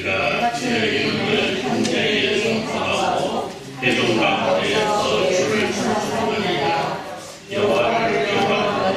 그가 주의 이름을 형제에게 선포하고 회중 가운데에서 주를 찬송하니라. 여호와를 기억하며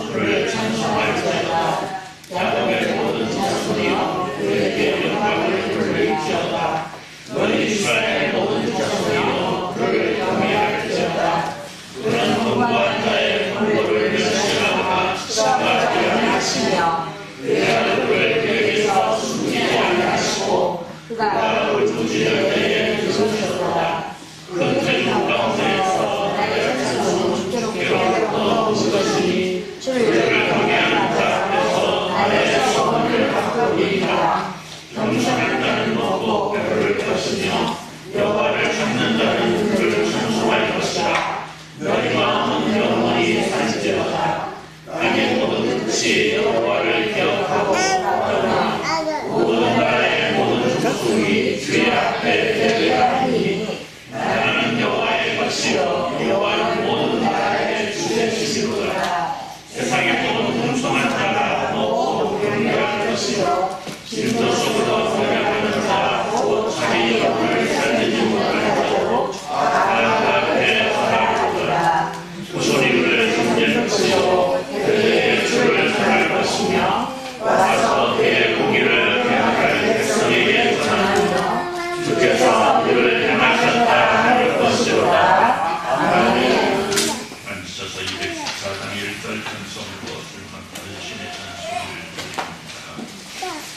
주를 찬송할지어다. 야곱의 모든 자손이여 그에게 영광을 돌릴지어다. 너희 이스라엘 모든 자손이여 그를 경외할지어다. 그는 공부한 자의 공부를 멸시하다가 승하게 하시며 그의 얼굴을 그에게서 숨기지 아니하시고 그가 울부짖을 때에 들으셨도다. 큰 태중 가운데에서 나의 찬송은 주께로부터 온 것이니 주를 경외하는 자 앞에서 나의 소원을 바꾸리이다. 겸손한 자는 먹고 배부를 것이며 여호와를 찾는 자는 그를 찬송할 것이라. 너희 마음은 영원히 살지어다. 땅의 모든 끝이 여호와를 기억하고 바라보니 모든 나라의 모든 족속이 주의 앞에 예배하리니 나라는 여호와의 것이요 여호와는 모든 나라의 주제시로다. 세상의 모든 풍성한 자가 먹고 경배할 것이요 질투 속으로 살아가는 자 곧 자기 영혼을 살리지 못할 자로 하나님 앞에 바라보라. 후손이 그를 섬길 것이요 그의 주를 사랑할 것이며 와서 그의 공의를 행할 백성에게 전하며 주께서 그를 행하셨다 할 것이로다. 아멘. 앉으셔서 214장 1절 찬송으로 출석하는 신의 찬송을 드립니다.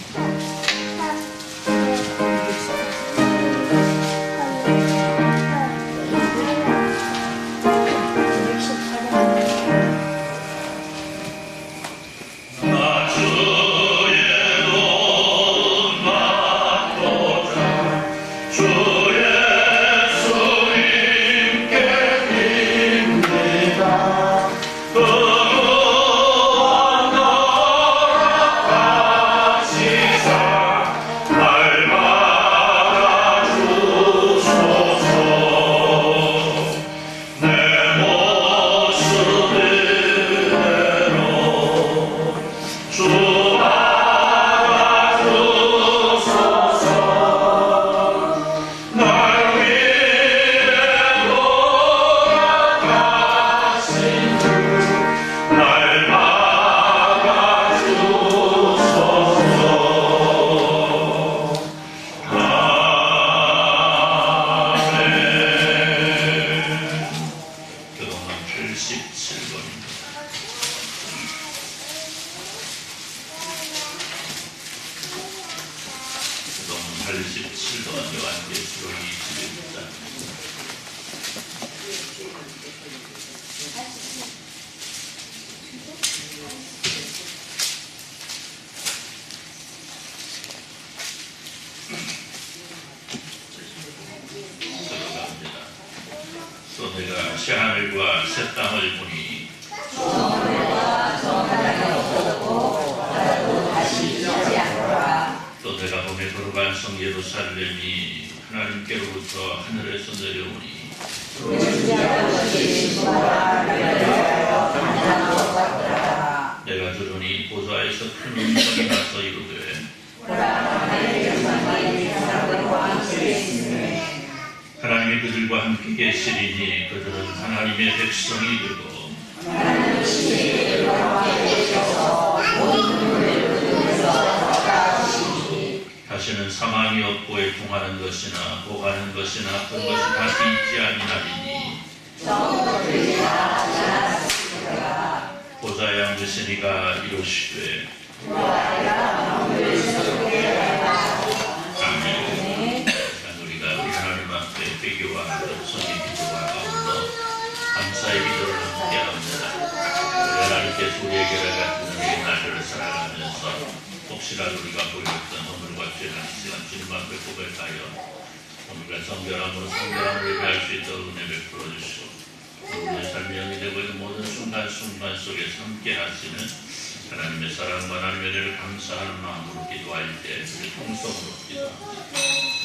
내가 새하늘과 새 땅을 보니 또 내가 봄에 거룩한 성 예루살렘이 하나님께로부터 하늘에서 내려오니 내가 들으니 보좌에서 큰 음성이 나서 이르되 하나님이 그들과 함께 계시리니 그들은 하나님의 백성이 되고 다시는 사망이 없고 애통하는 것이나 보가는 것이나 아픈 것이 다시 있지 아니하리니 보좌에 앉으시니가 이르시되 기도하고 손이 기도하고 감사의 기도를 함께합니다. 우리 하나님께서 우리에게 같은 우리의 날들을 살아가면서 혹시라도 우리가 보였던 오늘과 죄는 시간 주님 앞에 고백하여 오늘과 성결함으로 예배할 수 있도록 은혜 베풀어 주시고 우리의 삶이 영이 되고 있는 모든 순간순간 속에서 함께 하시는 하나님의 사랑과 하나님의 은혜를 감사하는 마음으로 기도할 때 우리 통성으로 기도합니다.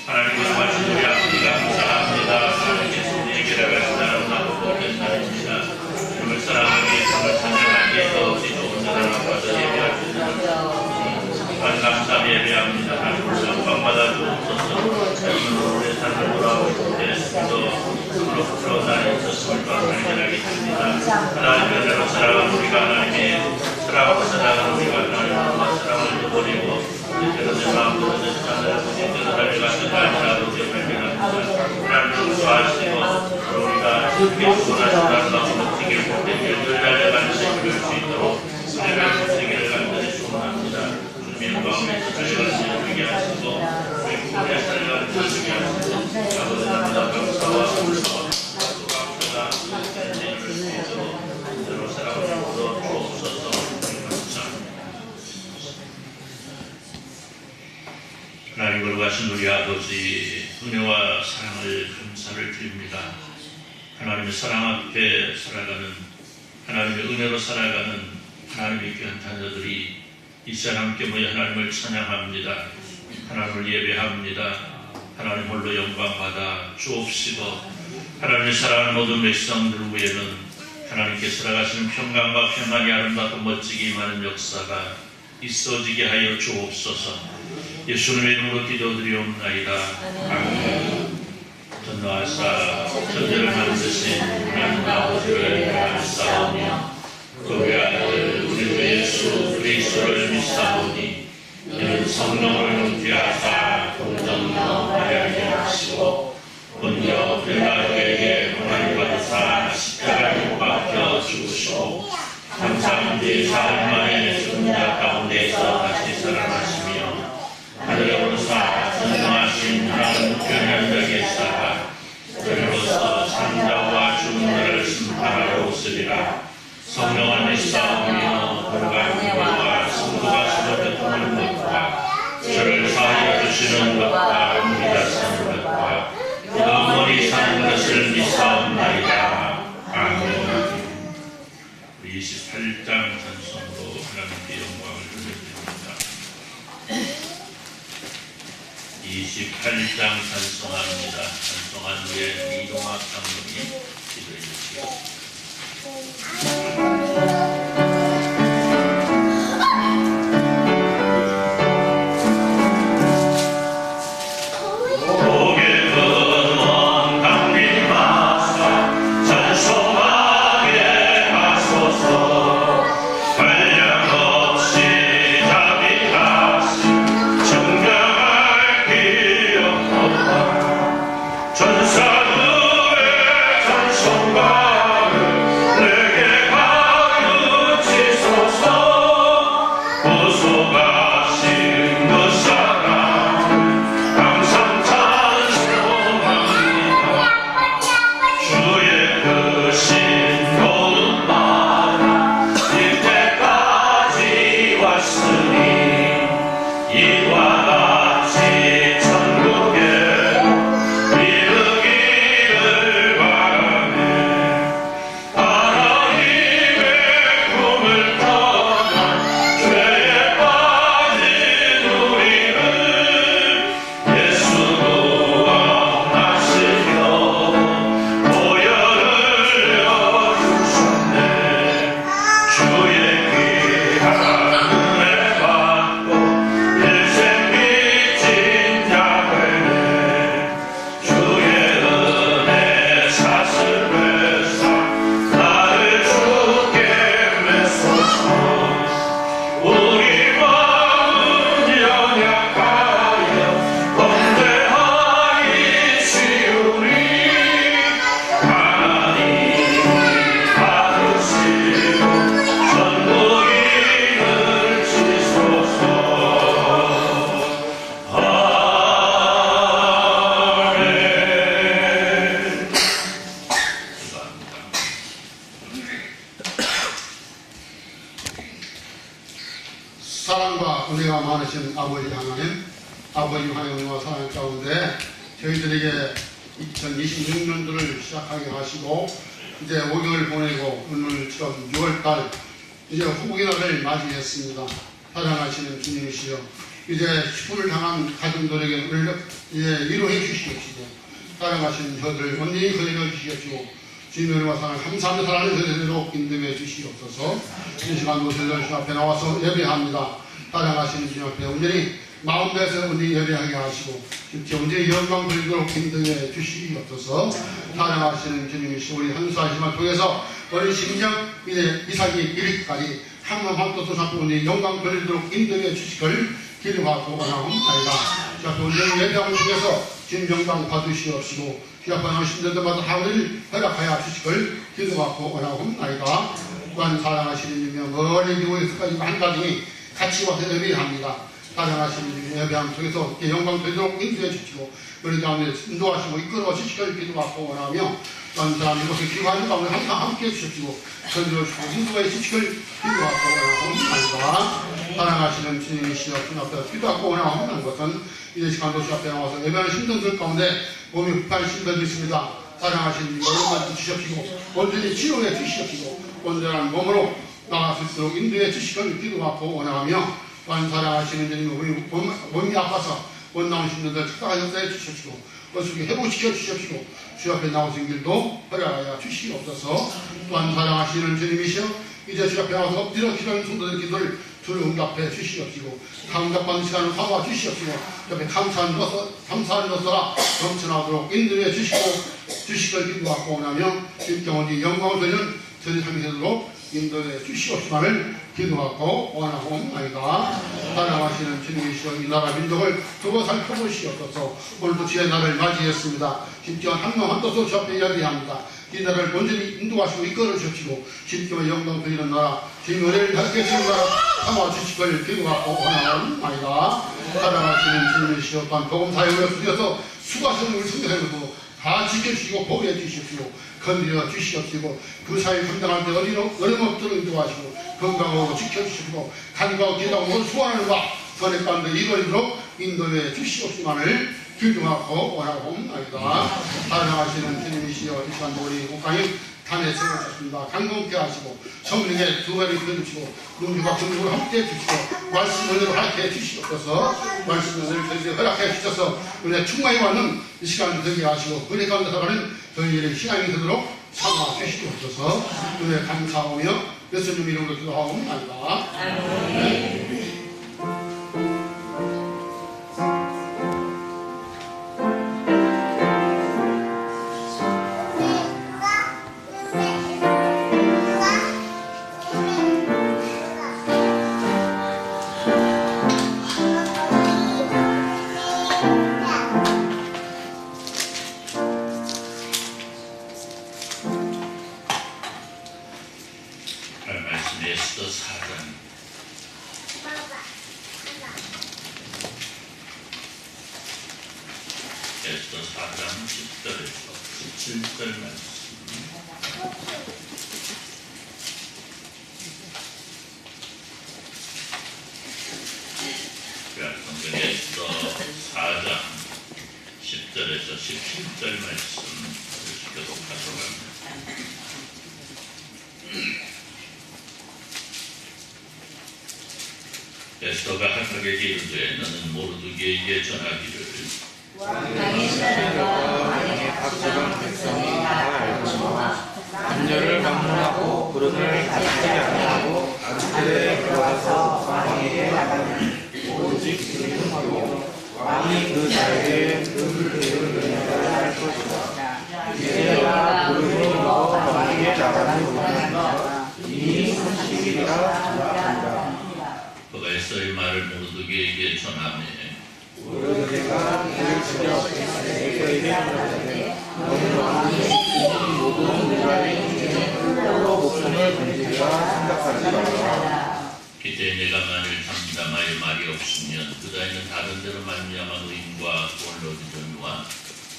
하나님 말씀 우리 앞에 감사합니다. 하나님께서 우리에게 나가신 아름다운 복된 날입니다. 주님을 사랑하기 위해 주님을 찬양하기 위해서 우리 좋은 사랑을 받아 예배할 수 있는 감사함 예배합니다. 영광받아 주옵소서. 우리의 삶을 돌아오실 때 스스로 풀어나는 있었음을 발견하게 됩니다. 하나님의 은혜로 살아가는 우리가 하나님의 사랑으로 살아가는 우리가 하나님과 사랑을 버리고 때로 내 마음으로 내 자녀를 때로 나를 같은 아니라도 발견합니다. 하나님을 좋아하시고 우리가 쉽게 원하시는 마음으로 지기를 볼 때 열을 달려가는 세계를 수 있도록 은혜를 세계를 간절히 소원합니다. 주님의 마음에서 달려가는 우리에게 하시고 우리 꿈에 살아가는 자식이 하시고 아버지 나보다 감사와 감사와 감사가 인생을 수 있도록 그대로 살아가는 것으로 주옵소서. 하나님 거룩하신 우리 아버지 은혜와 사랑을 감사를 드립니다. 하나님의 사랑 앞에 살아가는 하나님의 은혜로 살아가는 하나님의 귀한 자녀들이 이 시간 함께 모여 하나님을 찬양합니다. 하나님을 예배합니다. 하나님 홀로 영광 받아 주옵시고 하나님의 사랑하는 모든 백성들 위에는 하나님께 살아가시는 평강과 평안이 아름답고 멋지게 임하는 역사가 있어지게 하여 주옵소서. 예수님의 이름으로 기도드리옵나이다. 아멘. 전노하사 천지를 만드신 하나님 아버지를 감사하며 그의 아들 우리 주 예수 그리스도를 믿사오니 이는 성령을 잉태하사 동정녀 마리아에게 하시고 본녀 빌라도에게 고난을 받으사 십자가에 못 박혀 죽으시고 감사한 뒤 사흘 만에 죽은 자 가운데서 다시 살아나시며 하늘에 오르사 전능하신 하나님 우편에 계시다가 그리로서 산자와 죽은 자를 심판하러 오시리라. 성령을 믿사오며 거룩한 공로와 성도가 서로 교통하는 것과 저를 사하여 주시는 것과 우리가 사는 것과 영원히 사는 것을 믿사옵나이다. 아멘. 28장 찬송으로 하나님께 영광을 돌려드립니다. 28장 찬송합니다. 찬송한 후에 이동학 감독이 기도해 주시오. 사랑과 은혜가 많으신 아버지 하나님, 아버지 하나님과 사랑 가운데 저희들에게 2026년도를 시작하게 하시고 이제 5개월 보내고 오늘 처음 6월달 이제 후기날을 맞이했습니다. 사랑하시는 주님이시여, 이제 식품을 당한 가정들에게 이제 위로해 주시옵시고, 사랑하시는 저들 온전히 거행해 주시옵시고, 주님의 은혜와 사랑 감사하며 사랑을 그대로 인도해 주시옵소서. 이 시간도 저들 주 앞에 나와서 예배합니다. 사랑하시는 주님 앞에 온전히 마음에서 우리 예배하게 하시고 언제 영광 돌리도록 인도해 주시옵소서. 사랑하시는 주님이시오. 우리 한수하심을 통해서 우리 심령 이제 이삭이 이르기까지 한번도 잡고 우리 영광 돌리도록 인도해 주시길 기도하고 원하옵나이다. 주 앞에 오늘 예배함을 통해서 주님 영광 받으시옵시고 주 앞에 나오신 데마다 하루를 허락하여 주시길 기도하고 원하옵나이다. 또한 사랑하시는 주님 멀리 교회에서까지 한 가정이 같이 와서 예배합니다. 사랑하시는 예배함 통해서 영광 되도록 인도해 주시고 우리 가운데 인도하시고 이끌어 주시길 기도하고 원하며 또한 사람 이곳에 기도하는 가운데 항상 함께 해주시고 건드려 주시고 인도해 주시길 기도하고 원하옵나이다. 사랑하시는 주님이시여 주님 앞에 기도하고 원하옵는 것은 이제 시간 도시 앞에 나와서 예배하는 신동들 가운데 몸이 불판 신동이 있습니다. 사랑하시는 주님 얼마나 주시옵시고 온전히 치료해 주시옵시고 온전한 몸으로 나갈 수 있도록 인도해 주시길 기도하고 원하며 또한 사랑하시는 주님 우리 몸이 아파서 못 나오신 분들 착각하셔서 해주시옵시고 어떻게 회복시켜 주시옵시고 주 앞에 나오신 길도 허락하여 주시옵소서. 또한 사랑하시는 주님이시여 이제 주 앞에 나와서 엎드려 기도하는 성도들의 기도를 주를 응답해 주시옵시고 응답받는 시간을 삼아 주시옵시고 옆에 감사한 것으로 넘쳐나도록 인도해 주시길 기도하고 원하며 주님께 온전히 영광을 돌리는 저희 삶이 되도록 인도해 주시옵시만을 기도하고 원하옵나이다. 사랑하시는 주님이시여 이 나라 민족을 두고 살펴보시옵소서. 오늘도 주의 날을 맞이했습니다. 심지어 한명 한도서 주 앞에 이야기합니다. 이 나라를 온전히 인도하시고 이끌어 주시고 심지어 영광 드리는 나라 주님 은혜를 함께 주는 나라 삼아 주시길 기도하고 원하옵나이다. 사랑하시는 주님이시여 또한 복음 사역을 쓰셔서 수고하시는 우리 성도들도 다 지켜주시고 보호해 주시옵시고 건드려 주시옵시고 그 사회 감당할 때 어림없도록 인도하시고 건강하고 지켜주시고 간과하고 기도하고 소원하는 바 선의 가운데 이루어지도록 인도해 주시옵시만을 기도하고 원하옵나이다. 사랑하시는 주님이시여 이 시간 우리 목사님 단에 세워주셨습니다. 강건케 하시고 성령의 두 배를 입혀주시고 능력과 긍휼을 함께 해주시고 말씀 은혜로 허락해 주시옵소서. 말씀 은혜를 저희에게 허락해 주셔서 은혜 충만히 받는 이 시간 되게 하시고 은혜 가운데 살아가는 저희들의 신앙이 되도록 삼아 주시옵소서. 은혜 감사하며 예수님 이름으로 기도하옵나이다. 아멘. 에스더 4장 에스더 4장 10절에서 17절 말씀. 성경 에스더 4장 10절에서 17절 말씀 교독하도록 합니다. 에스더가 하락에게 이르되 너는 모르드게에게 전하기를 왕의 사람과 왕의 각종 백성이 다 알거니와 남녀를 막론하고 그릇을 가지지 아니하고 안뜰에 들어가서 왕에게 나가니 오직 그리스도로 왕이 그 자에게 그 기름을 할 것이다. 이제야 그릇을 입어 왕에게 나가는 우리가 이미 30일이나 지났습니다. 그가 에스더의 말을 모르드게에게 전하매 모르드게가 그를 지려 에스더에게 말하되 너는 왕이 이 모든 이스라엘 중에 홀로 목숨을 건지리라 생각하지 말라. 기대 내가 만일 담담하여 말이 없으면 그다에는 다른 데로 말미암아 노임과 홀로 기도니와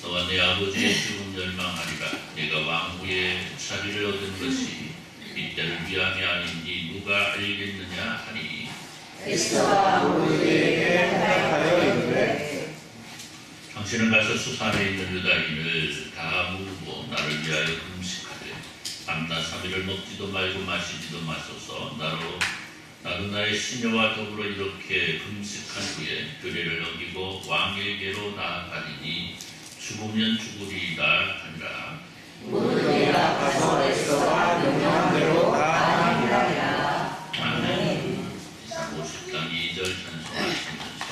너와 내 아버지의 죽음 멸망하리라. 내가 왕후의 자리를 얻은 것이 이때를 위함이 아닌지 누가 알겠느냐 하니 에스더가 모르드게에게 생각하여 이르되 당신은 가서 수산에 있는 유다인을 다 모으고 나를 위하여 금식하되 밤낮 3일을 먹지도 말고 마시지도 마소서. 나도 나의 시녀와 더불어 이렇게 금식한 후에 규례를 어기고 왕에게로 나아가리니 죽으면 죽으리이다 하니라. 모르드게가 가서 에스더가 명령한 대로 다 하니라. 아멘. 50장 2절 찬송하시면서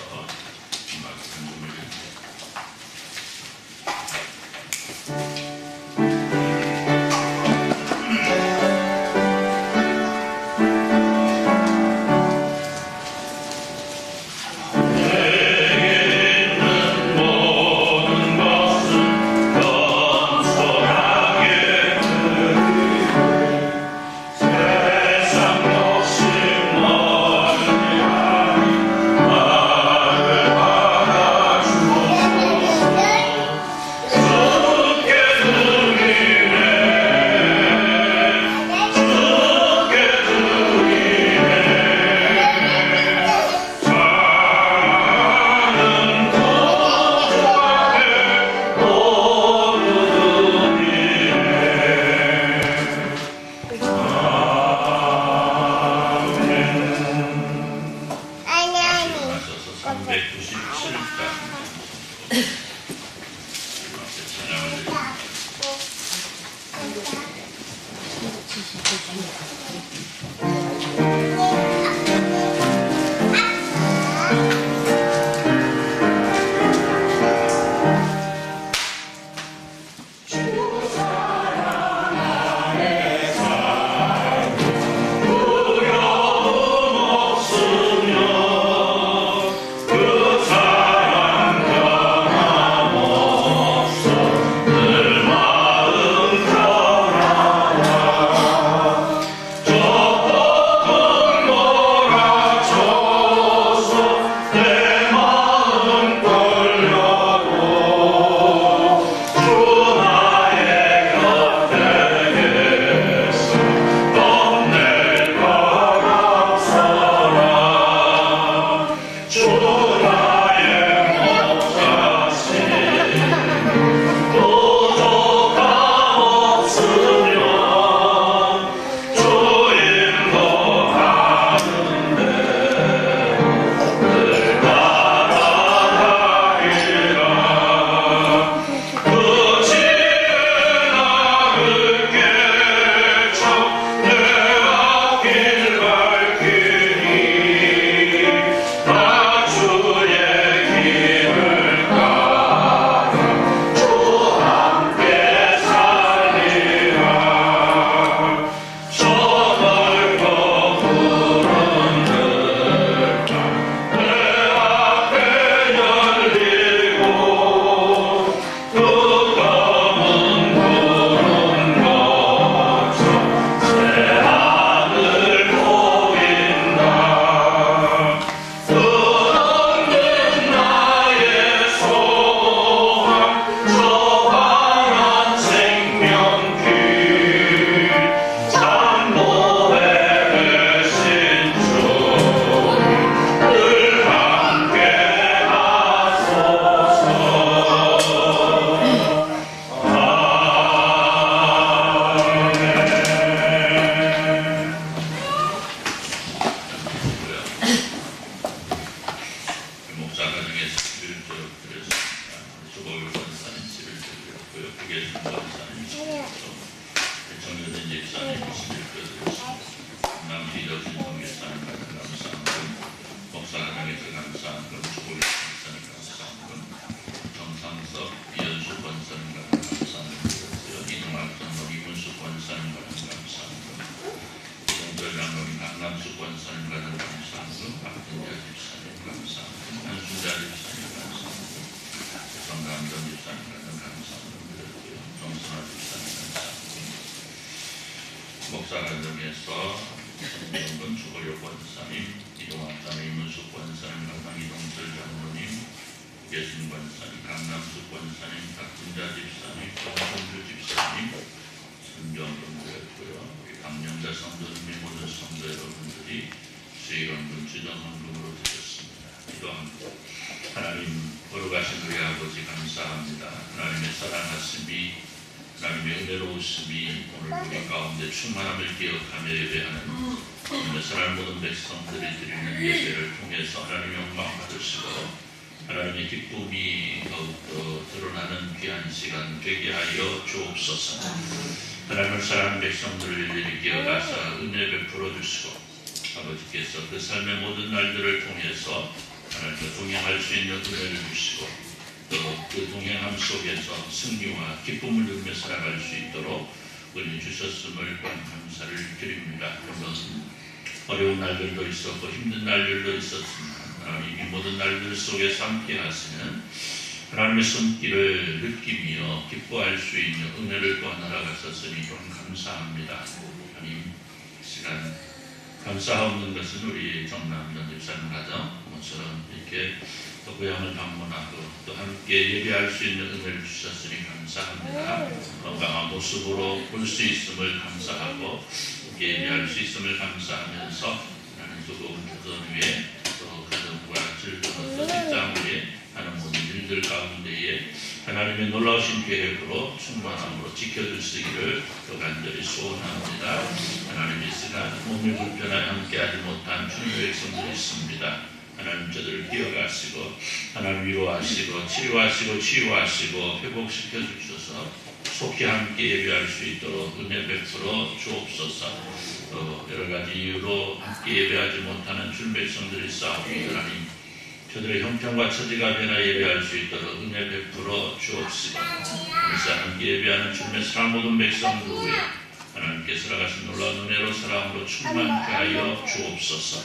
목사관점에서 성경은 주거력 권사님, 이동학 자매 이문숙 권사님, 강남 이동철 장로님, 예순 권사님, 강남숙 권사님, 박진자 집사님, 정성주 집사님, 선정금되었고요. 강령자 성도님의 모든 성도 여러분들이 수익원금 주정헌금으로 드렸습니다. 기도합니다. 하나님 걸어가신 우리 아버지 감사합니다. 하나님의 사랑하심이 하나님의 은혜로우심이 오늘 우리 가운데 충만함을 기억하며 예배하는 오늘 사랑 모든 백성들이 드리는 예배를 통해서 하나님 영광 받으시고 하나님의 기쁨이 더욱더 드러나는 귀한 시간 되게 하여 주옵소서. 하나님을 사랑하는 백성들을 일일이 기억하사 은혜 베풀어 주시고 아버지께서 그 삶의 모든 날들을 통해서 하나님과 동행할 수 있는 은혜를 주시고 또 그 동행함 속에서 승리와 기쁨을 누리며 살아갈 수 있도록 은혜 주셨음을 또한 감사를 드립니다. 물론 어려운 날들도 있었고 힘든 날들도 있었지만 하나님이 모든 날들 속에서 함께 하시는 하나님의 손길을 느끼며 기뻐할 수 있는 은혜를 또한 알아가셨으니 또한 감사합니다. 하나님 시간 감사하는 것은 우리 정남 전집사님 가정 모처럼 이렇게 또 고향을 방문하고 또 함께 예배할 수 있는 은혜를 주셨으니 감사합니다. 건강한 모습으로 볼 수 있음을 감사하고 예배할 수 있음을 감사하면서 하나님 뜨거운 도전 위에 또 가정과 즐거운 또 직장 위에 하는 모든 일들 가운데에 하나님의 놀라우신 계획으로 충만함으로 지켜주시기를 더 간절히 소원합니다. 하나님의 시간 몸이 불편하여 함께하지 못한 주님의 백성들이 있습니다. 하나님 저들을 뛰어가시고 하나님 위로하시고 치료하시고 치유하시고 회복시켜 주셔서 속히 함께 예배할 수 있도록 은혜 베풀어 주옵소서. 또 여러가지 이유로 함께 예배하지 못하는 주님 백성들이 싸우니 하나님 저들의 형편과 처지가 변화 예배할 수 있도록 은혜 베풀어 주옵시고 그래서 함께 예배하는 주님의 사랑 모든 백성들 위해 하나님께서 나가신 놀라운 은혜로 사랑으로 충만케 하여 주옵소서.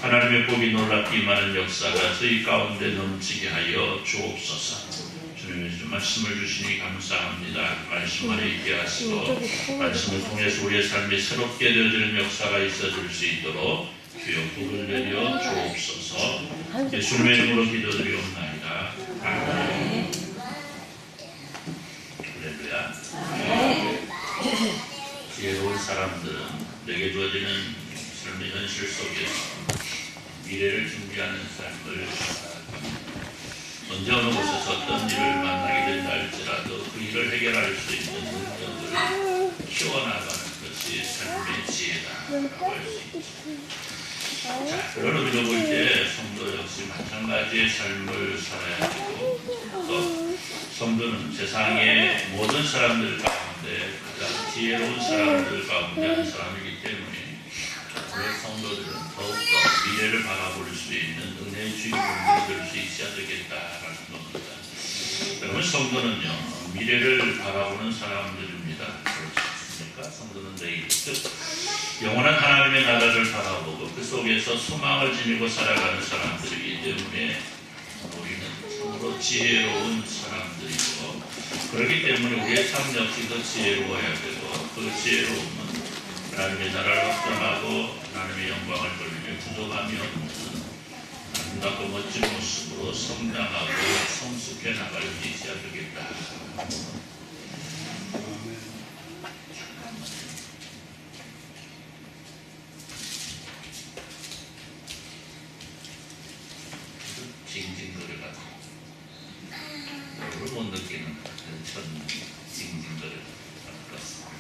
하나님의 복이 놀랍기 많은 역사가 저희 가운데 넘치게 하여 주옵소서. 주님의 말씀을 주시니 감사합니다. 말씀 안에 있게 하시고 말씀을 통해서 우리의 삶이 새롭게 되어지는 역사가 있어질 수 있도록 주여 복을 내려 주옵소서. 예수님의 이름으로 기도드리옵나이다. 아멘. 할렐루야. 지혜로운 사람들은 내게 주어지는 삶의 현실 속에서 미래를 준비하는 삶을 살아갑니다. 언제 어느 곳에서 어떤 일을 만나게 된다 할지라도 그 일을 해결할 수 있는 능력을 키워나가는 것이 삶의 지혜다라고 할 수 있죠. 자, 그런 의미로 볼 때 성도 역시 마찬가지의 삶을 살아야 되고 또 성도는 세상의 모든 사람들 가운데 가장 지혜로운 사람들 가운데 한 사람이기 때문에 우리 성도들은 더욱더 미래를 바라볼 수 있는 은혜의 주인공이 될 수 있어야 되겠다라는 겁니다. 여러분 성도는요 미래를 바라보는 사람들입니다. 그렇습니까? 성도는 내일 즉 영원한 하나님의 나라를 바라보고 그 속에서 소망을 지니고 살아가는 사람들이기 때문에 우리는 참으로 지혜로운 사람들이고 그렇기 때문에 우리의 삶 역시도 지혜로워야 되고 그 지혜로움은 하나님의 나라를 확장하고 하나님의 영광을 돌리며 부족함이 없는 아름답고 멋진 모습으로 성장하고 성숙해 나갈 수 있어야 되겠다. 징징거려가지고 너를 못 느끼는 천 징징거려 같습니다.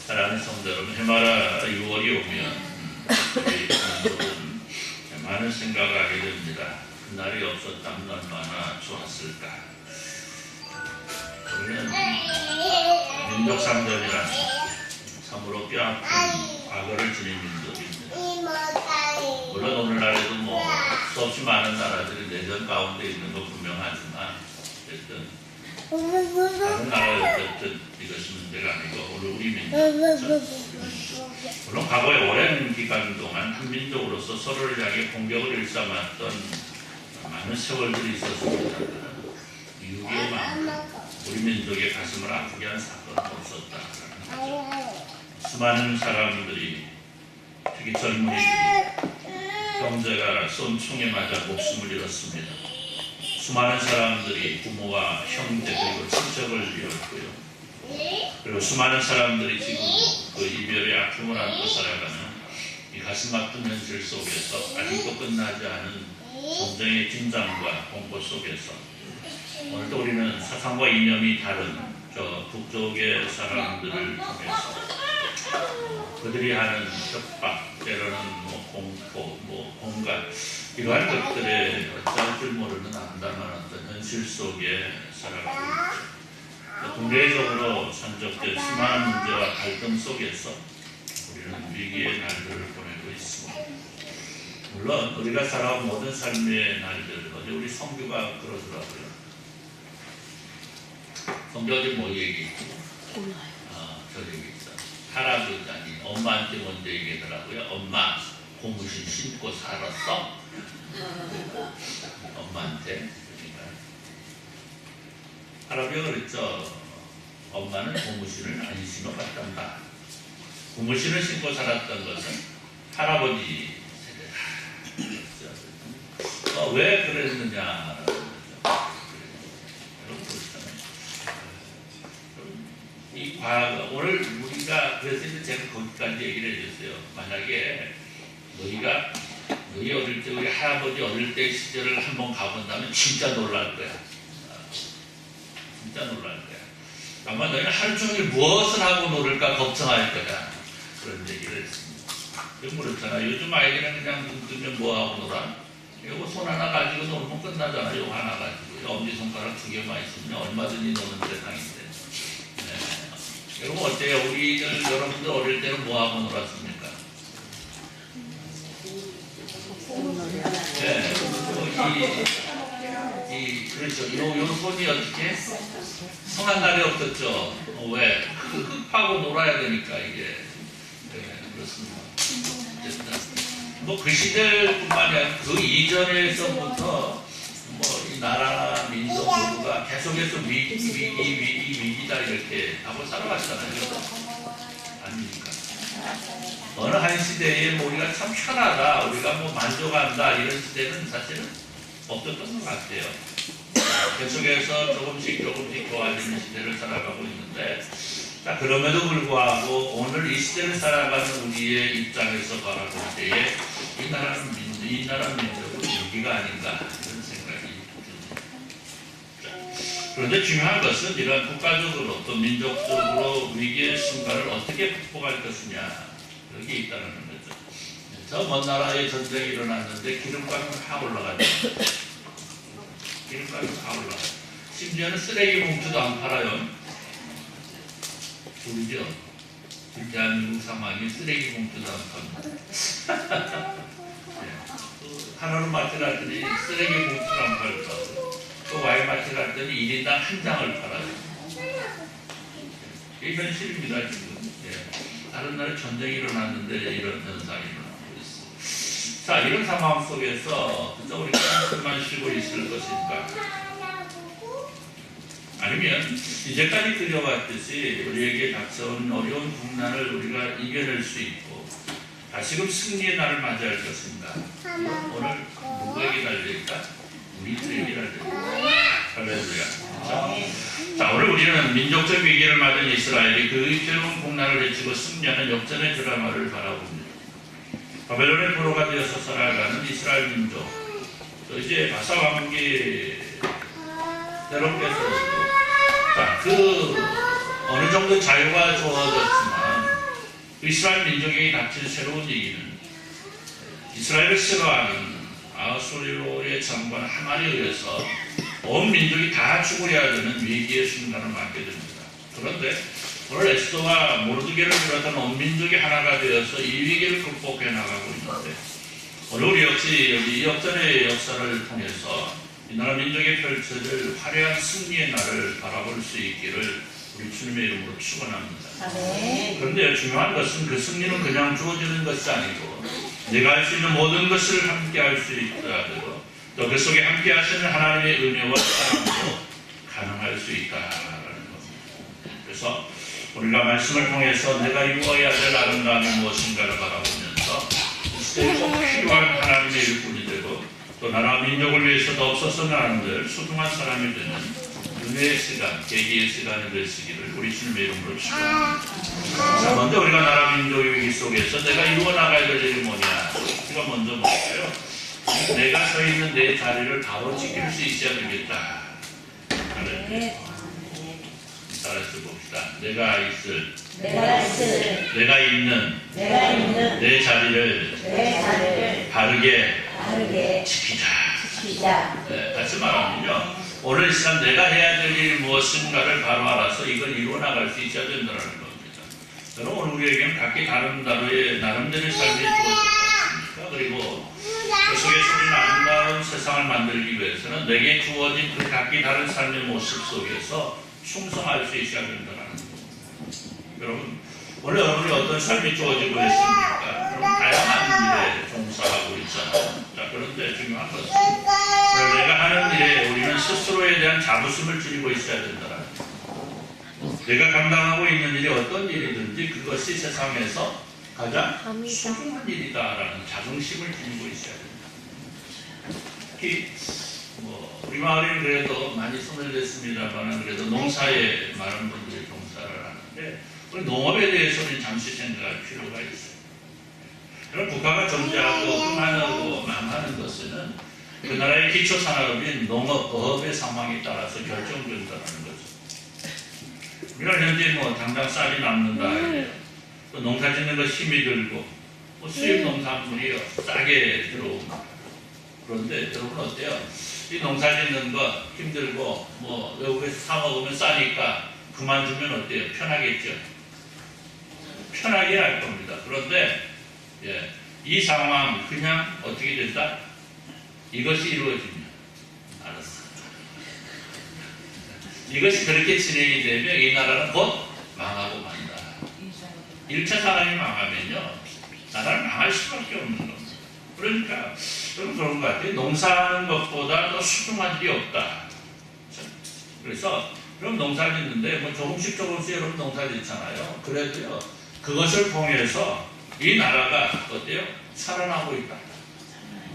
사랑하는 성도 여러분, 해마라 6월이 오면 우리 성도는 많은 생각을 하게 됩니다. 그날이 없었다면 얼마나 좋았을까. 우리는 민족 상전이란 참으로 뼈아픈 과거를 지닌 민족입니다. 물론 오늘날에도 수없이 많은 나라들이 내전 가운데 있는 거 분명하지만 어쨌든 다른 나라에 어쨌든 이것이 문제가 아니고 오늘 우리 민족 물론 과거에 오랜 기간 동안 한 민족으로서 서로를 향해 공격을 일삼았던 많은 세월들이 있었습니다. 6.25만큼 우리 민족의 가슴을 아프게 한 사건은 없었다라는 거죠. 수많은 사람들이 특히 젊은이들이 형제가 쏜 총에 맞아 목숨을 잃었습니다. 수많은 사람들이 부모와 형제 그리고 친척을 잃었고요. 그리고 수많은 사람들이 지금 그 이별의 아픔을 안고 살아가는 이 가슴 아픈 현실 속에서 아직도 끝나지 않은 전쟁의 긴장과 공포 속에서 오늘도 우리는 사상과 이념이 다른 저 북쪽의 사람들을 통해서 그들이 하는 협박, 때로는 공포, 공갈 이러한 것들에 어쩔 줄 모르는 암담한 어떤 현실 속에 살아가고 있죠. 국내적으로 산적된 수많은 문제와 갈등 속에서 우리는 위기의 날들을 보내고 있습니다. 물론 우리가 살아온 모든 삶의 날들, 어제 우리 성규가 그러더라고요. 성경에 뭐 얘기했지? 저 얘기했어. 할아버지 아니 엄마한테 먼저 얘기하더라고요. 엄마 고무신 신고 살았어? 엄마한테. 할아버지가 그랬죠. 엄마는 고무신을 안 신어봤단다. 고무신을 신고 살았던 것은 할아버지 세대다. 왜 그랬느냐? 여러분 보시잖아요. 이 과거 오늘 우리가 그래서 이제 제가 거기까지 얘기를 해줬어요. 만약에 너희 어릴 때 우리 할아버지 어릴 때 시절을 한번 가본다면 진짜 놀랄 거야. 진짜 놀랄 거야. 아마 너희는 하루 종일 무엇을 하고 놀을까 걱정할 거야. 그런 얘기를 했습니다. 그렇잖아. 요즘 아이들은 그냥 눈 뜨면 뭐 하고 놀아? 이거 손 하나 가지고 놀면 끝나잖아. 이거 하나 가지고. 엄지손가락 2개만 있으면 얼마든지 노는 세상인데. 네. 여러분 어때요? 여러분들 어릴 때는 뭐 하고 놀았습니까? 네. 그렇죠. 요 손이 어떻게? 성한 날이 없었죠. 왜? 흑흑하고 놀아야 되니까 이게. 네, 그렇습니다. 뭐 그 시대뿐만이 아니라 그 이전에서부터 뭐 이 나라나 민족 모두가 계속해서 위기다 이렇게 하고 살아왔잖아요. 아닙니까? 어느 한 시대에 뭐 우리가 참 편하다, 우리가 뭐 만족한다 이런 시대는 사실은 없었던 것 같아요. 계속해서 조금씩 좋아지는 시대를 살아가고 있는데, 자, 그럼에도 불구하고 오늘 이 시대를 살아가는 우리의 입장에서 바라볼 때에 이 나라 민족은 위기가 아닌가 이런 생각이 듭니다. 그런데 중요한 것은 이런 국가적으로 또 민족적으로 위기의 순간을 어떻게 극복할 것이냐 여기에 있다는 거죠. 저 먼 나라에 전쟁이 일어났는데 기름값이 확 올라가죠. 기름값이 확 올라가요. 심지어는 쓰레기 봉투도 안 팔아요. 우리죠. 대한민국 상황이 쓰레기 봉투도 안 팝니다. 하나로 마트 갔더니 쓰레기 봉투를 안 팔고 또 와인 마트 갔더니 1인당 한 장을 팔아요. 이게 현실입니다 지금. 다른 나라에 전쟁이 일어났는데 이런 현상이 일어나고 있어. 자, 이런 상황 속에서 그저 우리가 한숨만 쉬고 있을 것인가? 아니면 이제까지 그려왔듯이 우리에게 닥쳐온 어려운 국난을 우리가 이겨낼 수 있고 다시금 승리의 날을 맞이할 것인가? 오늘 누구에게 달려있다? 우리들에게 달려있다. 할렐루야. 자, 오늘 우리는 민족적 위기를 맞은 이스라엘이 그 새로운 국난을 헤치고 승리하는 역전의 드라마를 바라봅니다. 바벨론의 포로가 되어서 살아가는 이스라엘 민족. 또 이제 바사 왕국이 새롭게 자, 어느 정도 자유가 주어졌지만 이스라엘 민족에게 닥친 새로운 얘기는 이스라엘을 싫어하는 아수르의 장관 하만에 의해서 온 민족이 다 죽으려야 되는 위기의 순간을 맞게 됩니다. 그런데 오늘 에스더와 모르드게를 비롯한 온 민족이 하나가 되어서 이 위기를 극복해 나가고 있는데 오늘 우리 역시 여기 역전의 역사를 통해서 이 나라 민족에 펼쳐질 화려한 승리의 날을 바라볼 수 있기를 우리 주님의 이름으로 축원합니다. 그런데 중요한 것은 그 승리는 그냥 주어지는 것이 아니고 내가 할 수 있는 모든 것을 함께 할 수 있어야 되고 또 그 속에 함께 하시는 하나님의 은혜와 사랑으로 가능할 수 있다라는 겁니다. 그래서 우리가 말씀을 통해서 내가 이루어야 될 아름다움이 무엇인가를 바라보면서 시대에 꼭 필요한 하나님의 일꾼이 되고 또 나라 민족을 위해서 더없어서는 안 될 소중한 사람이 되는 은혜의 시간, 계기의 시간이 되시기를 우리 주님의 이름으로 축원합니다. 자, 먼저 우리가 나라 민족의 위기 속에서 내가 이루어 나가야 될 일이 뭐냐? 우리가 먼저 볼까요? 내가 서 있는 내 자리를 바로 지킬 수 있어야 되겠다. 따라서 봅시다. 내가 있는 내 자리를 바르게 지키자. 네, 다시 말하면요. 오늘 이 시간 내가 해야 될 일이 무엇인가를 바로 알아서 이걸 이루어 나갈 수 있어야 된다는 겁니다. 여러분, 우리에게는 각기 다른 나름대로의 삶이 주어졌지 않습니까? 그리고 그 속에서 우리는 아름다운 세상을 만들기 위해서는 내게 주어진 그 각기 다른 삶의 모습 속에서 충성할 수 있어야 된다는 거죠. 여러분, 오늘 여러분이 어떤 삶이 주어지고 있습니까? 그럼 다양한 일에 종사하고 있잖아요. 자, 그런데 중요한 것은 오늘 내가 하는 일에 우리는 스스로에 대한 자부심을 지니고 있어야 된다는 거죠. 내가 감당하고 있는 일이 어떤 일이든지 그것이 세상에서 가장 소중한 일이다라는 자긍심을 지니고 있어야 된다. 특히 우리 마을은 그래도 많이 손을 냈습니다만 그래도 농사에 많은 분들이 종사를 하는데 우리 농업에 대해서는 잠시 생각할 필요가 있어요. 그럼 국가가 정지하고 흥하고 망하는 것은 그 나라의 기초 산업인 농업, 어업의 상황에 따라서 결정된다는 거죠. 우리가 현재 당장 쌀이 남는다, 또 농사 짓는 거 힘이 들고 수입 농산물이 싸게 들어옵니다. 그런데 여러분 어때요? 이 농사 짓는 거 힘들고 외국에서 사 먹으면 싸니까 그만두면 어때요? 편하겠죠? 편하게 할 겁니다. 그런데 이 상황 그냥 어떻게 된다? 이것이 이루어지면 알았어. 이것이 그렇게 진행이 되면 이 나라는 곧 망하고 만다. 1차 산업이 망하면요 나라는 망할 수밖에 없는 겁니다. 그러니까 여러분 그런 것 같아요. 농사하는 것보다 더 소중한 일이 없다. 그래서 그럼 농사 짓는데 조금씩 여러분 농사 짓잖아요. 그래도요 그것을 통해서 이 나라가 어때요? 살아나고 있다.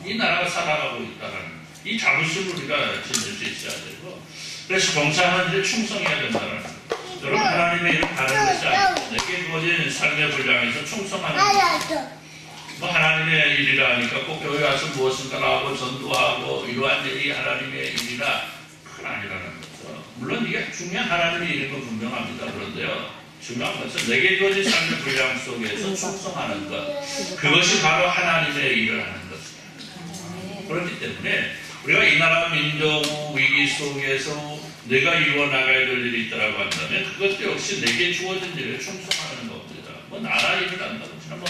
이 나라가 살아가고 있다는 이 자부심을 우리가 지닐 수 있어야 되고, 그래서 봉사하는 일에 충성해야 된다는 거예요. 여러분 하나님의 이름 다른 것이 아니고 내게 주어진 삶의 분량에서 충성하는 거예요. 하나님의 일이라 하니까 꼭 교회 와서 무엇인가 하고 전도하고 이러한 일이 하나님의 일이라 그건 아니라는 거죠. 물론 이게 중요한 하나님의 일인 건 분명합니다. 그런데요 중요한 것은 내게 주어진 삶의 분량 속에서 충성하는 것, 그것이 바로 하나님의 일을 하는 것입니다. 그렇기 때문에 우리가 이 나라 민족 위기 속에서 내가 이루어나가야 될 일이 있다고 한다면 그것도 역시 내게 주어진 일에 충성하는 겁니다. 나라 일을 한다고 지난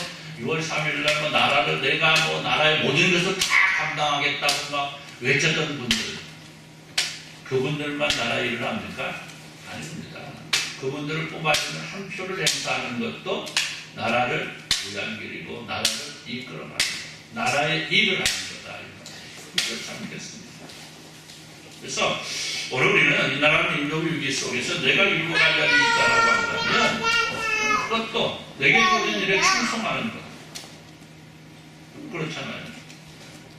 6월 3일날 나라를 내가 나라의 모든 것을 다 감당하겠다고 막 외쳤던 분들, 그분들만 나라 일을 합니까? 아닙니다. 그분들을 뽑아주는 한 표를 행사하는 것도 나라를 위한 길이고 나라를 이끌어가는 것, 나라의 일을 하는 거다. 그렇지 않겠습니까? 그래서 오늘 우리는 이 나라 민족 위기 속에서 내가 이루고 가야 일이 있다고 한다면 그것도 내게 주어진 일에 충성하는 것. 그렇잖아요.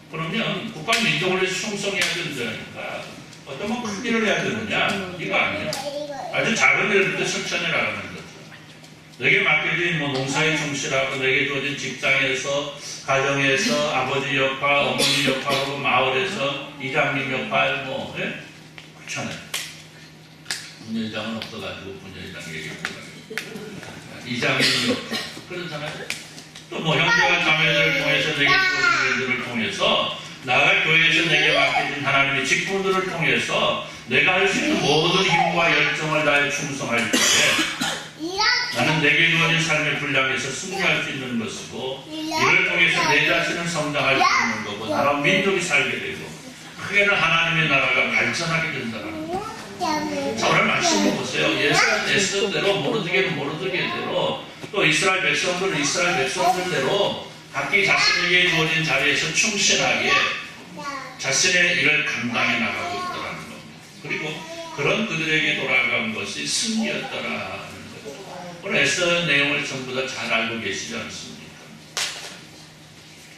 그러면 국가 민족을 위해서 충성해야 된다니까 어떤 큰 일을 해야 되느냐? 이거 아니에요. 아주 작은 일부터 실천해 나가는 거죠. 내게 맡겨진 농사에 충실하고 내게 주어진 직장에서, 가정에서 아버지 역할, 어머니 역할하고 마을에서 이장님 역할 그렇잖아요. 분녀이장은 없어가지고 분녀이장 얘기해보라고 이장님 역할 그렇잖아요. 또 형제와 자매들을 통해서 내게 주어진 일들을 통해서 나가 교회에서 내게 맡겨진 하나님의 직분들을 통해서 내가 할 수 있는 모든 힘과 열정을 다해 충성할 때에 나는 내게 주어진 삶의 분량에서 승리할 수 있는 것이고 이를 통해서 내 자신은 성장할 수 있는 거고 나라 민족이 살게 되고 크게는 하나님의 나라가 발전하게 된다는 거예요. 자, 오늘 말씀을 보세요. 예수는 대로 모르드게대로 또 이스라엘 백성들대로 각기 자신에게 주어진 자리에서 충실하게 자신의 일을 감당해 나가고 있다는 겁니다. 그리고 그런 그들에게 돌아간 것이 승리였다라는 거죠. 오늘 에스더 내용을 전부 다 잘 알고 계시지 않습니까?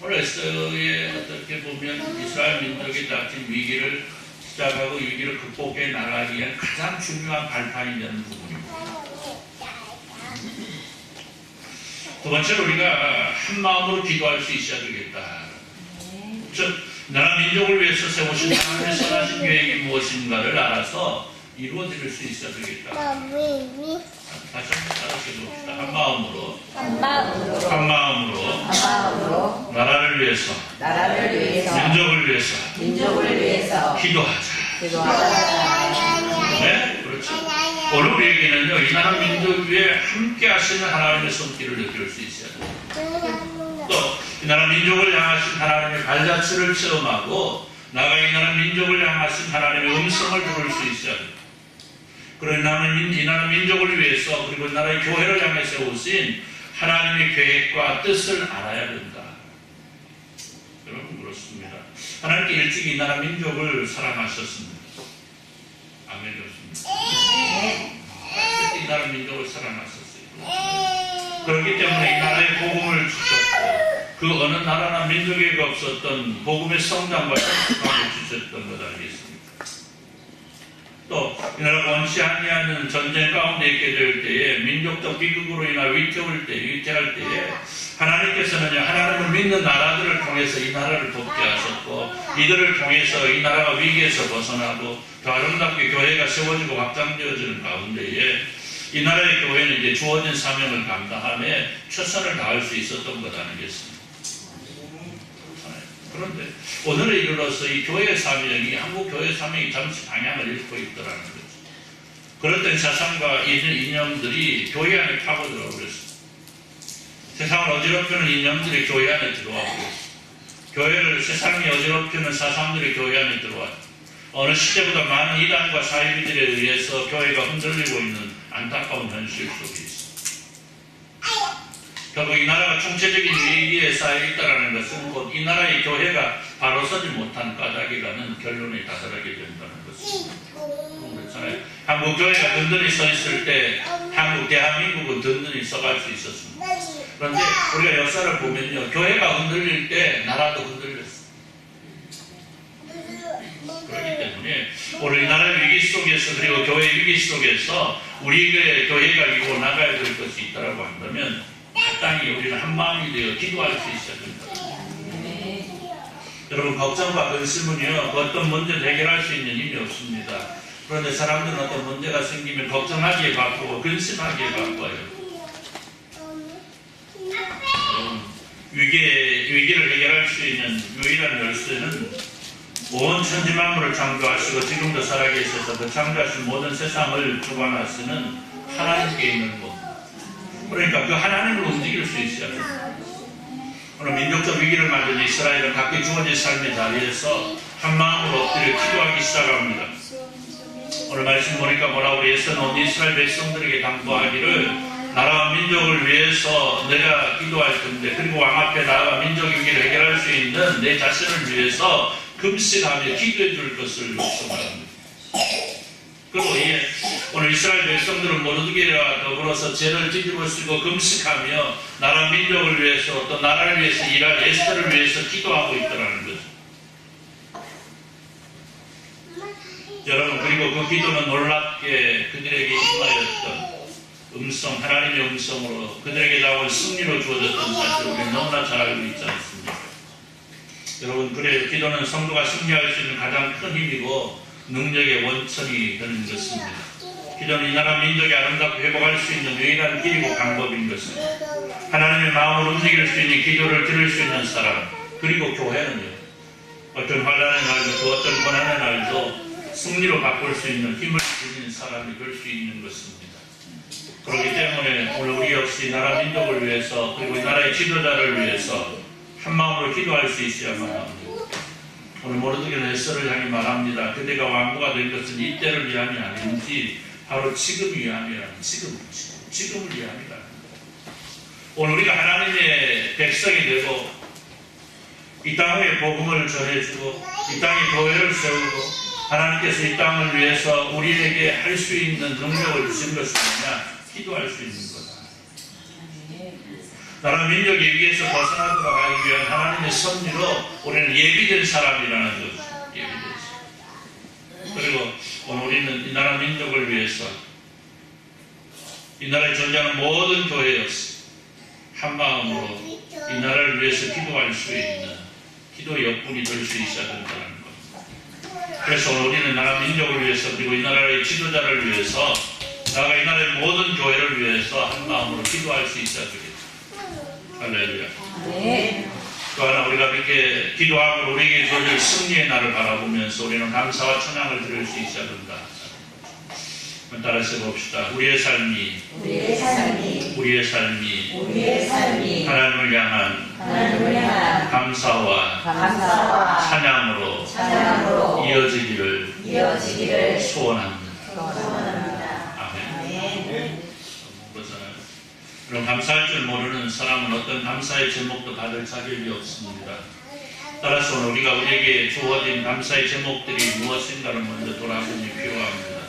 오늘 에스더에 어떻게 보면 이스라엘 민족이 닥친 위기를 시작하고 위기를 극복해 나가기 위한 가장 중요한 발판이 되는 부분입니다. 두 번째로 우리가 한 마음으로 기도할 수 있어야 되겠다. 즉 나라 민족을 위해서 세우신 하나님의 선하신 계획이 무엇인가를 알아서 이루어질 수 있어야 되겠다. 다시 한번 따라서 봅시다. 한 마음으로 나라를 위해서 민족을 위해서 기도하자. 네, 그렇죠. 오늘 우리에게는요, 이 나라 민족 위에 함께 하시는 하나님의 손길을 느낄 수 있어야 돼요. 또 이 나라 민족을 향하신 하나님의 발자취를 체험하고 나가 이 나라 민족을 향하신 하나님의 음성을 들을 수 있어야 돼요. 그런 이 나라 민족을 위해서 그리고 이 나라의 교회를 향해 세우신 하나님의 계획과 뜻을 알아야 된다. 여러분 그렇습니다. 하나님께 일찍 이 나라 민족을 사랑하셨습니다. 아멘. 좋습니다. 일찍 이 나라 민족을 사랑하셨어요. 그렇기 때문에 이 나라에 복음을 주셨고 그 어느 나라나 민족에게 없었던 복음의 성장과 성숙함을 주셨던 것 알겠습니다. 또 이 나라가 원치 아니하는 전쟁 가운데 있게 될 때에 민족적 비극으로 인하 위태할 때에 하나님께서는 하나님을 믿는 나라들을 통해서 이 나라를 돕게 하셨고 이들을 통해서 이 나라가 위기에서 벗어나고 더 아름답게 교회가 세워지고 확장되어지는 가운데에 이 나라의 교회는 이제 주어진 사명을 감당하며 최선을 다할 수 있었던 것 아니겠습니까? 그런데 오늘에 이르러서 이 교회의 사명이 한국 교회의 사명이 잠시 방향을 잃고 있더라는 거죠. 그랬던 사상과 이념들이 교회 안에 파고들어 버렸습니다. 세상을 어지럽히는 이념들이 교회 안에 들어와 버렸습니다. 교회를 세상이 어지럽히는 사상들이 교회 안에 들어왔습니다. 어느 시대보다 많은 이단과 사이비들에 의해서 교회가 흔들리고 있는 안타까운 현실 속에 있습니다. 결국 이 나라가 총체적인 위기에 쌓여 있다는 것은 곧 이 나라의 교회가 바로 서지 못한 까닭이라는 결론에 다다르게 된다는 것입니다. 그렇잖아요. 한국 교회가 든든히 서 있을 때 대한민국은 든든히 서갈 수 있었습니다. 그런데 우리가 역사를 보면요, 교회가 흔들릴 때 나라도 흔들렸어요. 그렇기 때문에 오늘 이 나라의 위기 속에서 그리고 교회의 위기 속에서 우리의 교회가 이루어 나가야 될 것이 있다고 한다면 마땅히 우리는 한 마음이 되어 기도할 수 있어야 된다. 여러분 걱정과 근심은요 어떤 문제를 해결할 수 있는 힘이 없습니다. 그런데 사람들은 어떤 문제가 생기면 걱정하기에 바쁘고 근심하기에 바빠요. 위기를 해결할 수 있는 유일한 열쇠는 온 천지 만물을 창조하시고 지금도 살아계셔서 그 창조하신 모든 세상을 주관하시는 하나님께 있는 것. 그러니까 그 하나님을 움직일 수 있어야 합니다. 오늘 민족적 위기를 맞은 이스라엘은 각기 주어진 삶의 자리에서 한 마음으로 엎드려 기도하기 시작합니다. 오늘 말씀 보니까 뭐라고 예수는 이스라엘 백성들에게 당부하기를 나라와 민족을 위해서 내가 기도할 텐데 그리고 왕 앞에 나아가 민족 위기를 해결할 수 있는 내 자신을 위해서 금식하며 기도해 줄 것을 요청합니다. 그리고 오늘 이스라엘 백성들은 모두에게와 더불어서 죄를 뒤집어쓰고 금식하며 나라 민족을 위해서 또 나라를 위해서 일할 에스더를 위해서 기도하고 있더라는 거죠. 여러분 그리고 그 기도는 놀랍게 그들에게 임하였던 음성, 하나님의 음성으로 그들에게 나온 승리로 주어졌던 사실을 우리는 너무나 잘 알고 있지 않습니까? 여러분 그래요. 기도는 성도가 승리할 수 있는 가장 큰 힘이고 능력의 원천이 되는 것입니다. 기도는 이 나라 민족이 아름답게 회복할 수 있는 유일한 길이고 방법인 것입니다. 하나님의 마음을 움직일 수 있는 기도를 들을 수 있는 사람 그리고 교회는요. 어떤 환난의 날도 또 어떤 고난의 날도 승리로 바꿀 수 있는 힘을 지닌 사람이 될 수 있는 것입니다. 그렇기 때문에 오늘 우리 역시 나라 민족을 위해서 그리고 이 나라의 지도자를 위해서 한 마음으로 기도할 수 있어야만 합니다. 오늘 모르드게는 에스더를 향해 말합니다. 그대가 왕후가 된 것은 이때를 위함이 아닌지 바로 지금 위함이라. 지금을 위함이라. 오늘 우리가 하나님의 백성이 되고 이 땅에 복음을 전해주고 이 땅에 교회를 세우고 하나님께서 이 땅을 위해서 우리에게 할 수 있는 능력을 주신 것이 뭐냐? 기도할 수 있는 거다. 나라 민족이 위기에서 벗어나도록 하기 위한 하나님의 섭리로 우리는 예비된 사람이라는 거죠. 예비된 사람. 그리고 오늘 우리는 이 나라 민족을 위해서 이 나라에 존재하는 모든 교회 역시 한 마음으로 이 나라를 위해서 기도할 수 있는 기도의 역군이 될 수 있어야 된다는 겁니다. 그래서 오늘 우리는 나라 민족을 위해서 그리고 이 나라의 지도자를 위해서 나아가 이 나라의 모든 교회를 위해서 한 마음으로 기도할 수 있어야 되겠다. 할렐루야. 또 하나 우리가 이렇게 기도하고 우리에게 주어질 승리의 날을 바라보면서 우리는 감사와 찬양을 드릴 수 있어야 된다. 따라서 봅시다. 우리의 삶이 하나님을 향한 감사와 찬양으로 이어지기를 소원합니다. 그럼 감사할 줄 모르는 사람은 어떤 감사의 제목도 받을 자격이 없습니다. 따라서 우리가 우리에게 주어진 감사의 제목들이 무엇인가를 먼저 돌아보니 필요합니다.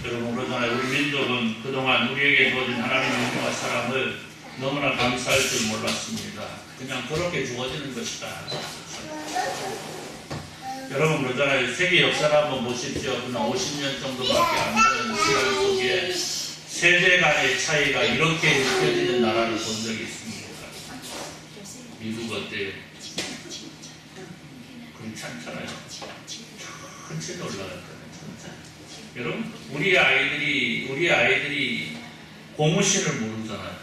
여러분, 그러잖아요. 우리 민족은 그동안 우리에게 주어진 하나님의 은혜와 사랑을 너무나 감사할 줄 몰랐습니다. 그냥 그렇게 주어지는 것이다. 여러분, 그러잖아요. 세계 역사를 한번 보십시오. 그냥 50년 정도밖에 안 되는 시간 속에 세대 간의 차이가 이렇게 느껴지는 나라를 본 적이 있습니다. 미국 어때요? 그렇지 않잖아요. 천천히 올라갔잖아요. 여러분, 우리 아이들이 고무신을 모르잖아요.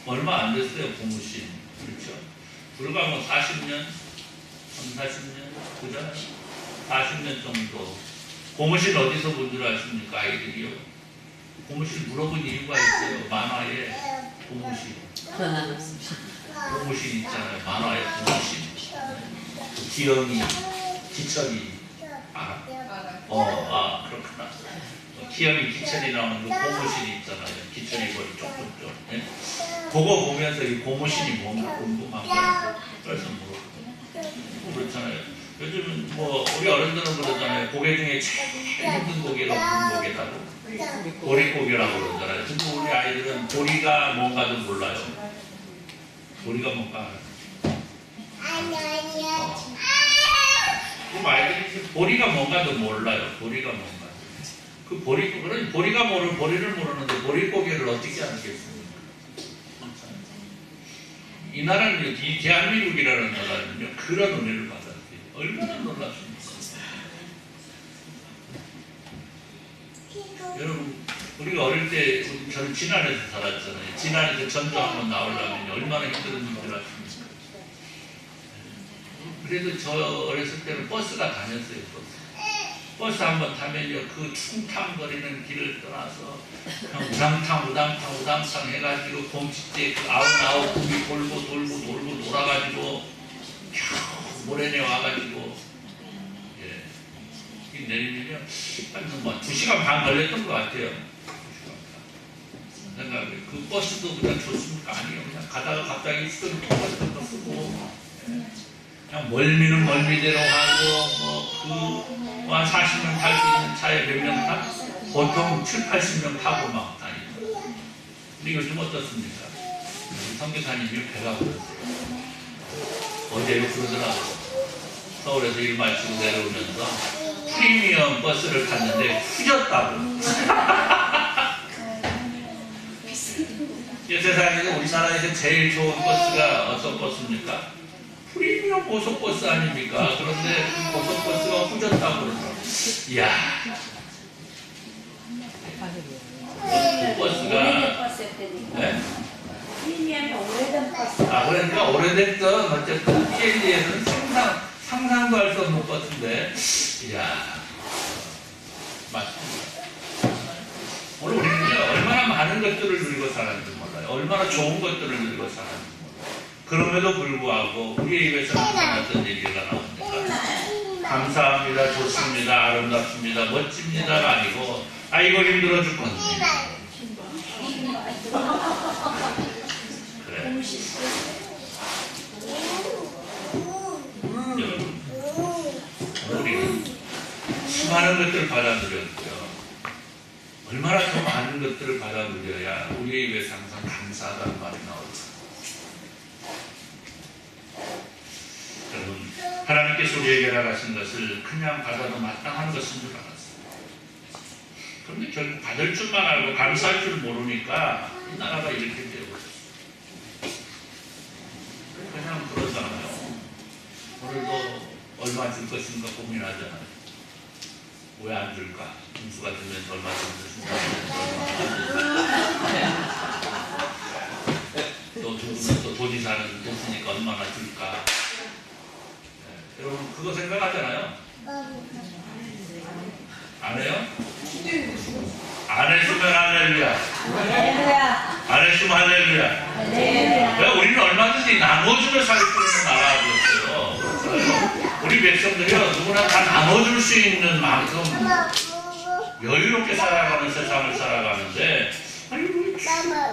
얼마 안 됐어요, 고무신. 그렇죠? 불과 뭐 40년, 40년, 그잖아요. 40년 정도. 고무신 어디서 본 줄 아십니까, 아이들이요? 고무신 물어본 이유가 있어요. 만화에 고무신. 고무신 있잖아요. 만화에 고무신. 그 기영이, 기철이. 그렇구나. 기영이, 기철이 나오는 그 고무신이 있잖아요. 기철이 머리 쪽쪽쪽. 네? 그거 보면서 이 고무신이 뭔가 궁금한 거예요. 그래서 그렇잖아요. 요즘은 뭐 우리 어른들은 그러잖아요. 고개 중에 제일 힘든 고개가 무슨 고개라고? 보릿고개라고 그러잖아요. 근데 우리 아이들은 보리가 뭔가도 몰라요. 보리가 뭔가. 그럼 아이들이 보리가 뭔가도 몰라요. 보리가 뭔가. 그 보리가 모르는 보리를 모르는데 보릿고개를 어떻게 알겠습니까? 이 나라는, 이 대한민국이라는 나라는요, 그런 은혜를 받았어요. 얼마나 놀랍습니까? 여러분, 우리가 어릴 때, 저는 진안에서 살았잖아요. 진안에서 전도 한번 나오려면 얼마나 힘들었는지 아십니까? 그래도 저 어렸을 때는 버스가 다녔어요, 버스 한번 타면요, 그 퉁탕거리는 길을 떠나서 그냥 우당탕 해가지고 곰칫대 그 아웃 구비 돌고 돌아가지고 겨우 모래내 와가지고 내리면요, 한 뭐 2시간 반 걸렸던 것 같아요. 2시간 반. 생각해. 그 버스도 그냥 좋습니까? 아니요. 그냥 가다가 갑자기 쓰고 그냥 멀미는 멀미대로 하고 한 40명 탈 수 있는 차에 몇 명 타? 보통 7, 80명 타고 막 다니고. 근데 요즘 어떻습니까? 선교사님이 배가 불렀어요. 어제도 그러더라고요. 서울에서 일 마치고 내려오면서 프리미엄 버스를 탔는데 후졌다고. 이 세상에서 우리나라에서 제일 좋은 버스가 어떤 버스입니까? 프리미엄 고속버스 아닙니까? 그런데 고속버스가 후졌다고 그러더라고요. 이야. 그 버스가. 네? 그러니까 오래됐던 어쨌든 PLD에서는 상상도 할 수 없는 버스인데, 이야. 맞습니다. 오늘 우리는 얼마나 많은 것들을 누리고 살았는지 몰라요. 얼마나 좋은 것들을 누리고 살았는지 몰라요. 그럼에도 불구하고 우리의 입에서 항상 어떤 얘기가 나옵니까? 감사합니다, 좋습니다, 아름답습니다, 멋집니다가 아니고 아이고 힘들어 죽겠네. 그래. 여러분, 우리는 수많은 것들을 받아들였고요. 얼마나 더 많은 것들을 받아들여야 우리의 입에서 항상 감사하다는 말이 나올까. 여러분, 하나님께서 우리에게 허락하신 것을 그냥 받아도 마땅한 것인 줄 알았어요. 그런데 결국 받을 줄만 알고 감사할 줄 모르니까 이 나라가 이렇게 되어버렸어요. 그냥 그러잖아요. 오늘도 얼마 줄 것인가 고민하잖아요. 왜 안 줄까? 김수가 주면서 얼마 줬으니까 또 도지사는 됐으니까 얼마나 줄까? 네. 여러분 그거 생각하잖아요. 안 해요? 안 했으면 할렐루야. 안 했으면 할렐루야. 왜 우리는 얼마든지 나눠주며 살 수 있는 나라였어요. 우리 백성들이요 누구나 다 나눠줄 수 있는 만큼 여유롭게 살아가는 세상을 살아가는데 아이고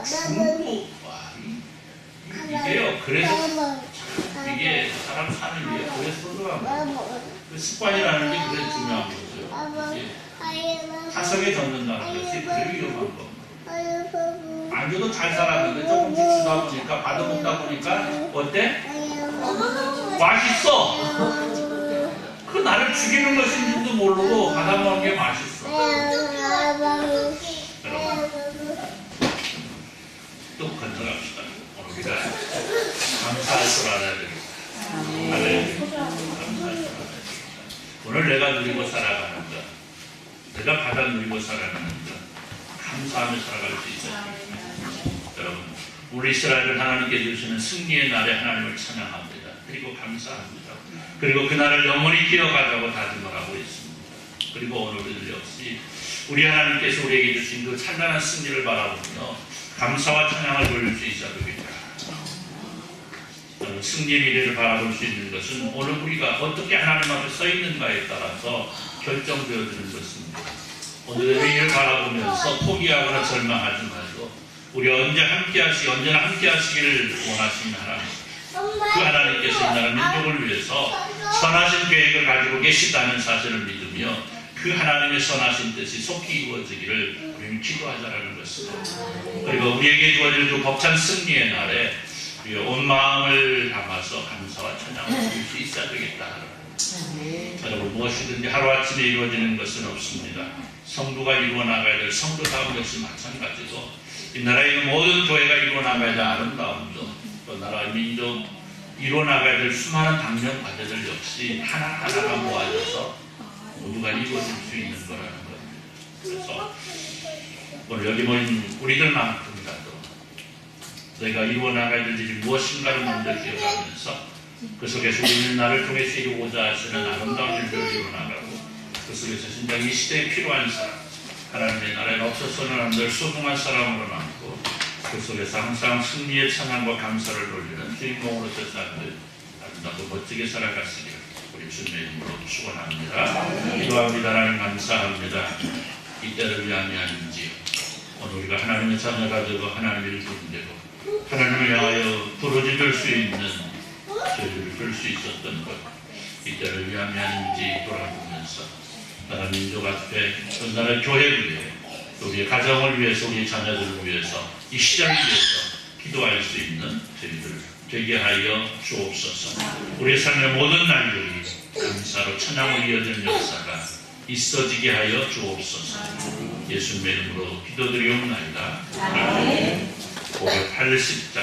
중국 이게요. 그래서 이게 사람 사는 게 그래서 그 습관이라는 게 그래 중요한 거죠. 이게 타성에 젖는다는 것이 그래 위험한 겁니다. 안 줘도 잘 살았는데 조금씩 주다 보니까 받아먹다 보니까 어때? 맛있어. 그 나를 죽이는 것인지도 모르고 받아먹는 게 맛있어. 여러분 또 건져갑시다. 오늘 우리가 감사할 줄 알아야 되겠다. 감사할 줄 알아야 되겠다. 오늘 내가 누리고 살아가는 것, 내가 받아 누리고 살아가는 것, 감사하며 살아갈 수 있어야 됩니다. 여러분, 우리 이스라엘을 하나님께 주시는 승리의 날에 하나님을 찬양합니다. 그리고 감사합니다. 그리고 그날을 영원히 기억하자고 다짐을 하고 있습니다. 그리고 오늘 우리들 역시 우리 하나님께서 우리에게 주신 그 찬란한 승리를 바라보며 감사와 찬양을 돌릴 수 있어야 됩니다. 승리의 미래를 바라볼 수 있는 것은 오늘 우리가 어떻게 하나님 앞에 서 있는가에 따라서 결정되어지는 것입니다. 오늘의 회의를 바라보면서 포기하거나 절망하지 말고 우리 언제나 함께 하시기를 원하시는 하나님, 그 하나님께서 이 나라 민족을 위해서 선하신 계획을 가지고 계시다는 사실을 믿으며 그 하나님의 선하신 뜻이 속히 이루어지기를 우리는 기도하자라는 것입니다. 그리고 우리에게 주어질 그 벅찬 승리의 날에 우리 온 마음을 담아서 감사와 찬양을 드릴 수 있어야 되겠다. 여러분, 무엇이든지 하루아침에 이루어지는 것은 없습니다. 성도가 이루어나가야 될 성도다운 것이 마찬가지고 이 나라에 있는 모든 교회가 이루어나가야 될 아름다움도 또 나라 민족 이루어나가야 될 수많은 당면 과제들 역시 하나하나가 모아져서 모두가 이루어질 수 있는 거라는 겁니다. 그래서 오늘 여기 모인 우리들만큼이라도 내가 이루어나가야 될 일이 무엇인가를 먼저 기억하면서 그 속에서 우리는 나를 통해서 이루고자 하시는 아름다운 일들을 이루어나가고 그 속에서 진짜 이 시대에 필요한 사람, 하나님의 나라에 없어서는 안 될 소중한 사람으로 남고 그 속에서 항상 승리의 찬양과 감사를 돌리는 주인공으로서 사람들 아름답고 멋지게 살아갔으리라 우리 주님의 이름으로 축원합니다. 기도합니다. 하나님 감사합니다. 이때를 위함이아닌지요. 오늘 우리가 하나님의 자녀가 되고 하나님의 일꾼이 되고 하나님을 향하여 부르짖을 수 있는 저희를 볼 수 있었던 것, 이때를 위함이 아닌지 돌아보면서 나라 민족 앞에 또 나라 교회를 위해 또 우리의 가정을 위해서 우리 자녀들을 위해서 이 시대를 위해서 기도할 수 있는 저희들 되게 하여 주옵소서. 우리의 삶의 모든 날들이 감사로 찬양을 이어지는 역사가 있어지게 하여 주옵소서. 예수님의 이름으로 기도드리옵나이다. 아멘. 고백 80장.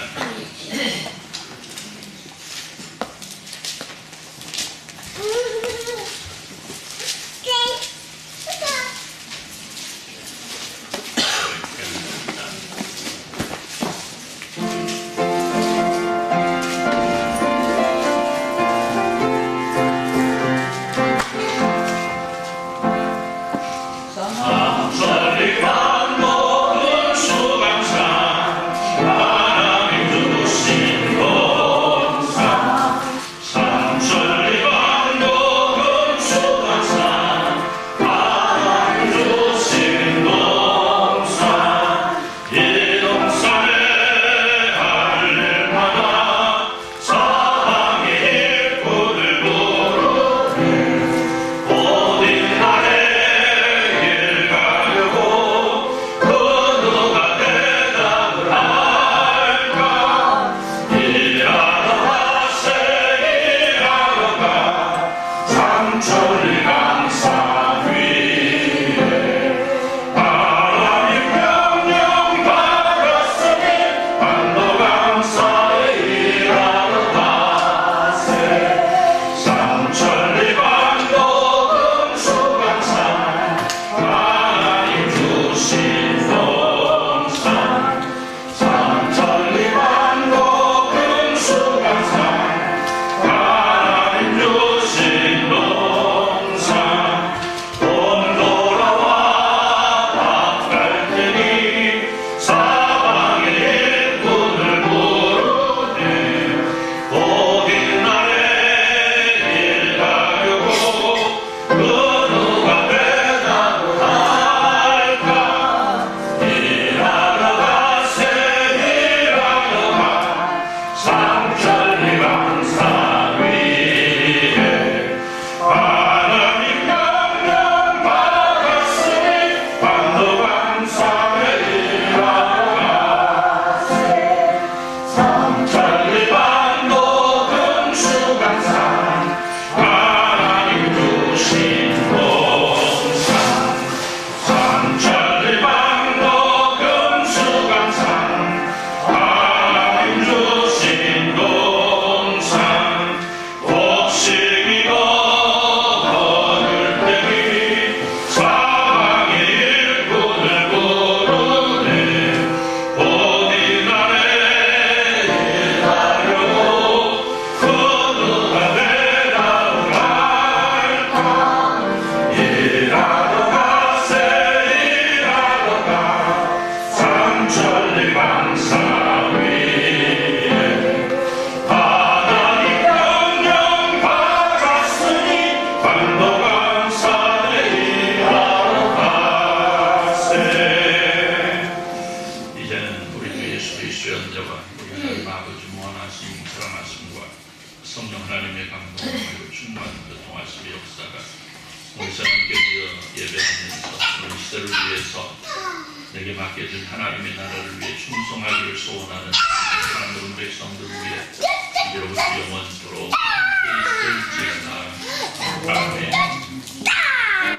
모든 날에 일 가려고 아버지 무한하심 사랑하심과 성령 하나님의 감동하고 충만한 그 통하심의 역사가 우리 사람께 예배하면서 오늘 시대를 위해서 내게 맡겨진 하나님의 나라를 위해 충성하기를 소원하는 하나님의